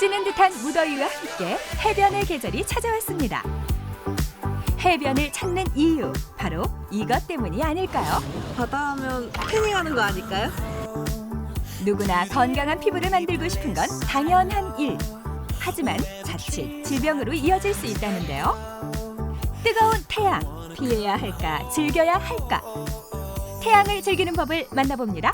찌는 듯한 무더위와 함께 해변의 계절이 찾아왔습니다. 해변을 찾는 이유, 바로 이것 때문이 아닐까요? 바다 하면 태닝하는 거 아닐까요? 누구나 건강한 피부를 만들고 싶은 건 당연한 일. 하지만 자칫 질병으로 이어질 수 있다는데요. 뜨거운 태양, 피해야 할까, 즐겨야 할까? 태양을 즐기는 법을 만나봅니다.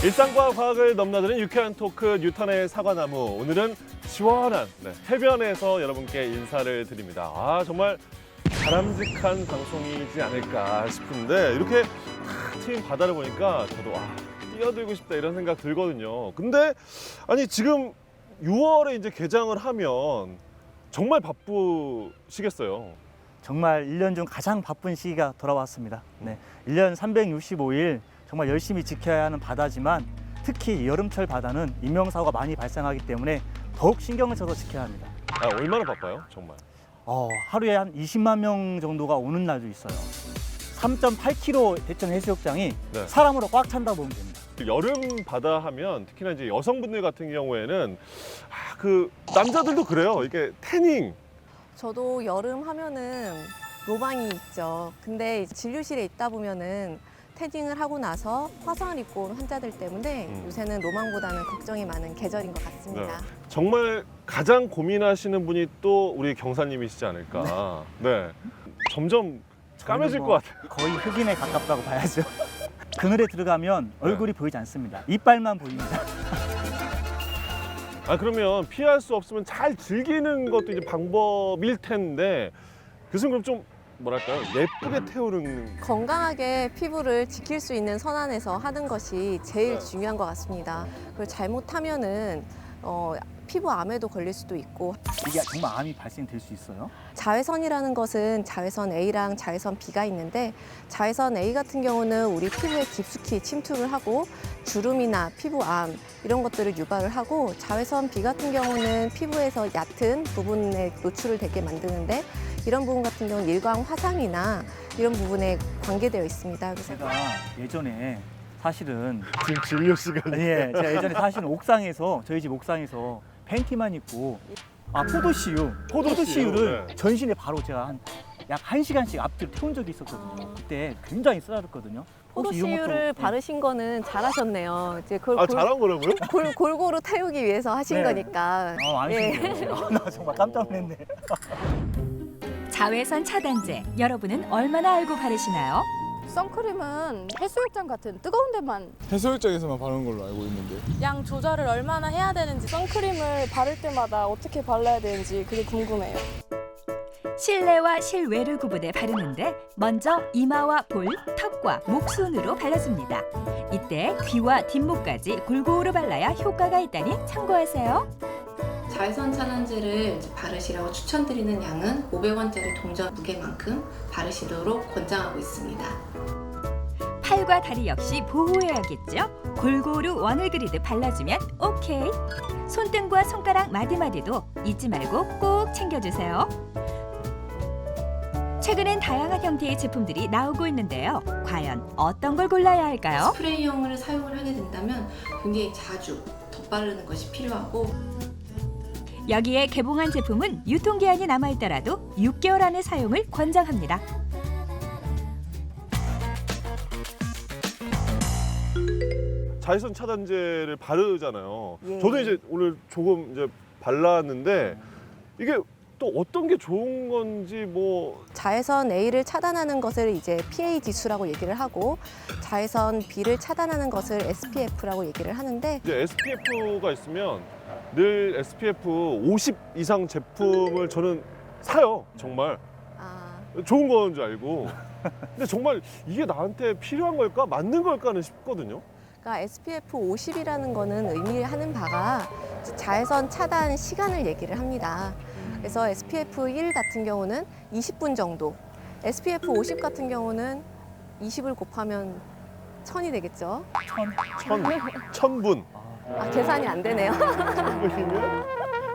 일상과 과학을 넘나드는 유쾌한 토크 뉴턴의 사과나무. 오늘은 시원한 해변에서 여러분께 인사를 드립니다. 정말 바람직한 방송이지 않을까 싶은데 이렇게 탁 트인 바다를 보니까 저도 뛰어들고 싶다 이런 생각 들거든요. 근데 아니 지금 6월에 이제 개장을 하면 정말 바쁘시겠어요. 정말 1년 중 가장 바쁜 시기가 돌아왔습니다. 1년 365일 정말 열심히 지켜야 하는 바다지만 특히 여름철 바다는 인명사고가 많이 발생하기 때문에 더욱 신경을 써서 지켜야 합니다. 얼마나 바빠요, 정말? 하루에 한 20만 명 정도가 오는 날도 있어요. 3.8km 대천 해수욕장이 사람으로 꽉 찬다 보면 됩니다. 여름 바다 하면 특히나 이제 여성분들 같은 경우에는 그 남자들도 그래요. 이게 태닝. 저도 여름 하면은 로망이 있죠. 근데 이제 진료실에 있다 보면은 태닝을 하고 나서 화상을 입고 온 환자들 때문에 요새는 로망보다는 걱정이 많은 계절인 것 같습니다. 정말 가장 고민하시는 분이 또 우리 경사님이시지 않을까. 점점 까매질 것 같아요. 거의 흑인에 가깝다고 봐야죠. 그늘에 들어가면 얼굴이 보이지 않습니다. 이빨만 보입니다. 그러면 피할 수 없으면 잘 즐기는 것도 이제 방법일 텐데 교수님 그럼 좀 뭐랄까요? 예쁘게 태우는 건강하게 피부를 지킬 수 있는 선안에서 하는 것이 제일 중요한 것 같습니다. 그걸 잘못하면은 피부암에도 걸릴 수도 있고. 이게 정말 암이 발생될 수 있어요? 자외선이라는 것은 자외선 A랑 자외선 B가 있는데 자외선 A 같은 경우는 우리 피부에 깊숙이 침투를 하고 주름이나 피부암 이런 것들을 유발을 하고 자외선 B 같은 경우는 피부에서 얕은 부분에 노출을 되게 만드는데 이런 부분 같은 경우는 일광 화상이나 이런 부분에 관계되어 있습니다. 그래서 제가 예전에 사실은 지금 진료 시간에 제가 예전에 사실은 옥상에서 저희 집 옥상에서 팬티만 입고 포도씨유를 전신에 바로 제가 약 1시간씩 앞뒤로 태운 적이 있었거든요. 그때 굉장히 쓰라렸거든요. 포도씨유를 바르신 거는 잘하셨네요. 이제 그걸 잘한 거라고요? 골고루 태우기 위해서 하신 거니까. 아니시네요. 나 정말 깜짝 놀랐네. 자외선 차단제, 여러분은 얼마나 알고 바르시나요? 선크림은 해수욕장 같은 뜨거운 데만 해수욕장에서만 바르는 걸로 알고 있는데 양 조절을 얼마나 해야 되는지 선크림을 바를 때마다 어떻게 발라야 되는지 그게 궁금해요. 실내와 실외를 구분해 바르는데 먼저 이마와 볼, 턱과 목 순으로 발라줍니다. 이때 귀와 뒷목까지 골고루 발라야 효과가 있다니 참고하세요. 자외선 차단제를 바르시라고 추천드리는 양은 500원짜리 동전 무게만큼 바르시도록 권장하고 있습니다. 팔과 다리 역시 보호해야겠죠? 골고루 원을 그리듯 발라주면 오케이. 손등과 손가락 마디마디도 잊지 말고 꼭 챙겨주세요. 최근엔 다양한 형태의 제품들이 나오고 있는데요. 과연 어떤 걸 골라야 할까요? 스프레이형을 사용을 하게 된다면 굉장히 자주 덧바르는 것이 필요하고 여기에 개봉한 제품은 유통기한이 남아있더라도 6개월 안에 사용을 권장합니다. 자외선 차단제를 바르잖아요. 예. 저도 이제 오늘 조금 이제 발랐는데 이게 또 어떤 게 좋은 건지 자외선 A를 차단하는 것을 이제 PA 지수라고 얘기를 하고 자외선 B를 차단하는 것을 SPF라고 얘기를 하는데 이제 SPF가 있으면 늘 SPF 50 이상 제품을 저는 사요. 정말 좋은 건 줄 알고. 근데 정말 이게 나한테 필요한 걸까? 맞는 걸까는 싶거든요. 그러니까 SPF 50이라는 거는 의미하는 바가 자외선 차단 시간을 얘기를 합니다. 그래서 SPF 1 같은 경우는 20분 정도, SPF 50 같은 경우는 20을 곱하면 1000이 되겠죠. 1000분. 계산이 안 되네요. 1000분이면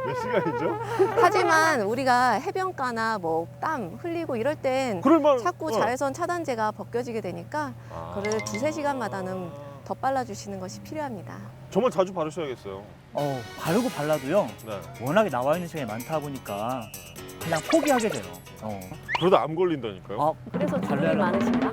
몇 시간이죠? 하지만 우리가 해변가나 땀 흘리고 이럴 땐 그럴만 자꾸 자외선 차단제가 벗겨지게 되니까 그거를 2~3시간마다는 덧발라 주시는 것이 필요합니다. 정말 자주 바르셔야겠어요. 바르고 발라도요. 네. 워낙에 나와 있는 시간이 많다 보니까 그냥 포기하게 돼요. 그러다 암 걸린다니까요. 아, 그래서 주름이 발라야 많으신가?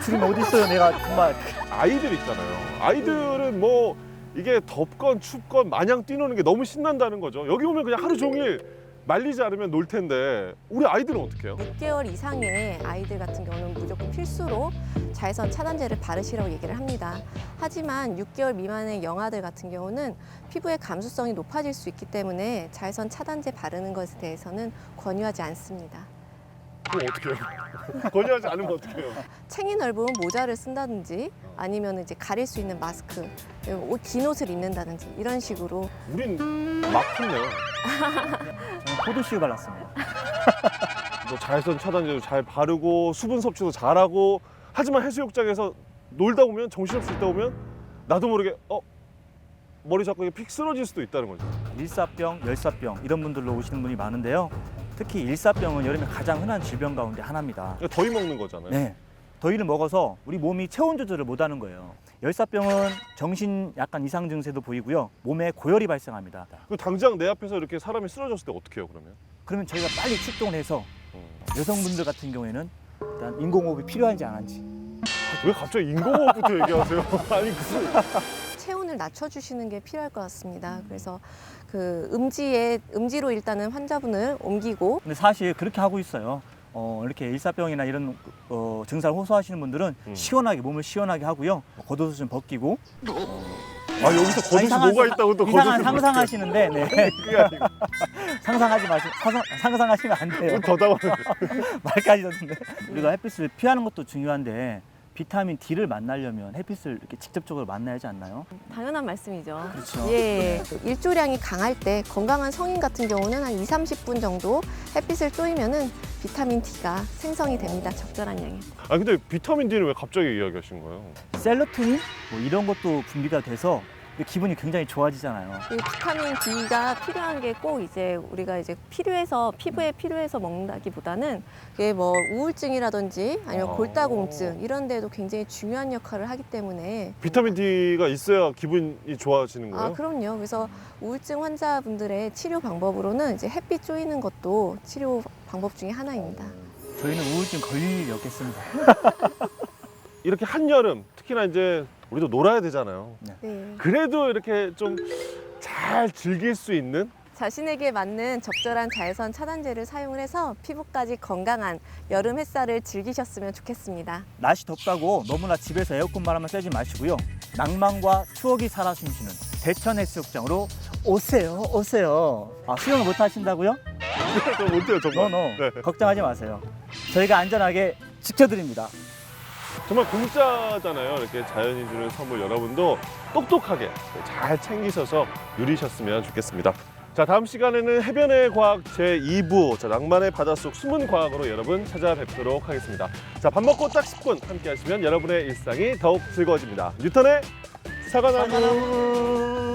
지금 어디 있어요? 내가 정말 아이들 있잖아요. 아이들은 뭐 이게 덥건 춥건 마냥 뛰노는 게 너무 신난다는 거죠. 여기 오면 그냥 하루 종일 말리지 않으면 놀 텐데 우리 아이들은 어떻게 해요? 6개월 이상의 아이들 같은 경우는 무조건 필수로 자외선 차단제를 바르시라고 얘기를 합니다. 하지만 6개월 미만의 영아들 같은 경우는 피부의 감수성이 높아질 수 있기 때문에 자외선 차단제 바르는 것에 대해서는 권유하지 않습니다. 그럼 어떻게 해요? 권유하지 않으면 어떻게 해요? 챙이 넓은 모자를 쓴다든지 아니면 이제 가릴 수 있는 마스크, 긴 옷을 입는다든지 이런 식으로 우린 막 했네요. 저는 포도씨유 발랐습니다. 뭐 자외선 차단제도 잘 바르고 수분 섭취도 잘하고 하지만 해수욕장에서 놀다 보면 정신없을 때 오면 나도 모르게 머리 잡고 픽 쓰러질 수도 있다는 거죠. 일사병, 열사병 이런 분들로 오시는 분이 많은데요. 특히 일사병은 여름에 가장 흔한 질병 가운데 하나입니다. 그러니까 더위 먹는 거잖아요. 네. 더위를 먹어서 우리 몸이 체온 조절을 못하는 거예요. 열사병은 정신 약간 이상 증세도 보이고요. 몸에 고열이 발생합니다. 그 당장 내 앞에서 이렇게 사람이 쓰러졌을 때 어떻게 해요, 그러면? 그러면 저희가 빨리 출동을 해서 여성분들 같은 경우에는 일단 인공호흡이 필요한지 안 한지. 왜 갑자기 인공호흡부터 얘기하세요? 아니 체온을 낮춰주시는 게 필요할 것 같습니다. 그래서 그 음지로 일단은 환자분을 옮기고 근데 사실 그렇게 하고 있어요. 이렇게 일사병이나 이런 증상을 호소하시는 분들은 시원하게 몸을 시원하게 하고요. 겉옷을 좀 벗기고. 여기서 겉옷이 뭐가 있다고 또 이상한 겉옷을 상상하시는데 네. 그게 아니고 상상하시면 안 돼요. 더 당황해. 말까지 듣는데 우리가 햇빛을 피하는 것도 중요한데 비타민 D를 만나려면 햇빛을 이렇게 직접적으로 만나야 하지 않나요? 당연한 말씀이죠. 그렇죠. 예. 일조량이 강할 때 건강한 성인 같은 경우는 한 2, 30분 정도 햇빛을 쬐면은 비타민 D가 생성이 됩니다. 적절한 양에. 근데 비타민 D는 왜 갑자기 이야기하신 거예요? 셀로토닌 뭐 이런 것도 분비가 돼서 기분이 굉장히 좋아지잖아요. 이 비타민 D가 필요한 게 꼭 이제 우리가 이제 피부에 필요해서 먹는다기보다는 그게 뭐 우울증이라든지 아니면 골다공증 이런 데도 굉장히 중요한 역할을 하기 때문에 비타민 D가 있어야 기분이 좋아지는 거예요? 그럼요. 그래서 우울증 환자분들의 치료 방법으로는 이제 햇빛 쬐이는 것도 치료 방법 중에 하나입니다. 저희는 우울증 걸릴 일이 없겠습니다. 이렇게 한여름 특히나 이제 우리도 놀아야 되잖아요. 네. 그래도 이렇게 좀 잘 즐길 수 있는 자신에게 맞는 적절한 자외선 차단제를 사용을 해서 피부까지 건강한 여름 햇살을 즐기셨으면 좋겠습니다. 날씨 덥다고 너무나 집에서 에어컨 바람만 쐬지 마시고요. 낭만과 추억이 살아 숨쉬는 대천 해수욕장으로 오세요. 수영을 못 하신다고요? 저 못해요 정말. 네. 걱정하지 마세요. 저희가 안전하게 지켜드립니다. 정말 공짜잖아요. 이렇게 자연이 주는 선물 여러분도 똑똑하게 잘 챙기셔서 누리셨으면 좋겠습니다. 자, 다음 시간에는 해변의 과학 제2부 낭만의 바닷속 숨은 과학으로 여러분 찾아뵙도록 하겠습니다. 자, 밥 먹고 딱 10분 함께 하시면 여러분의 일상이 더욱 즐거워집니다. 뉴턴의 사과나무.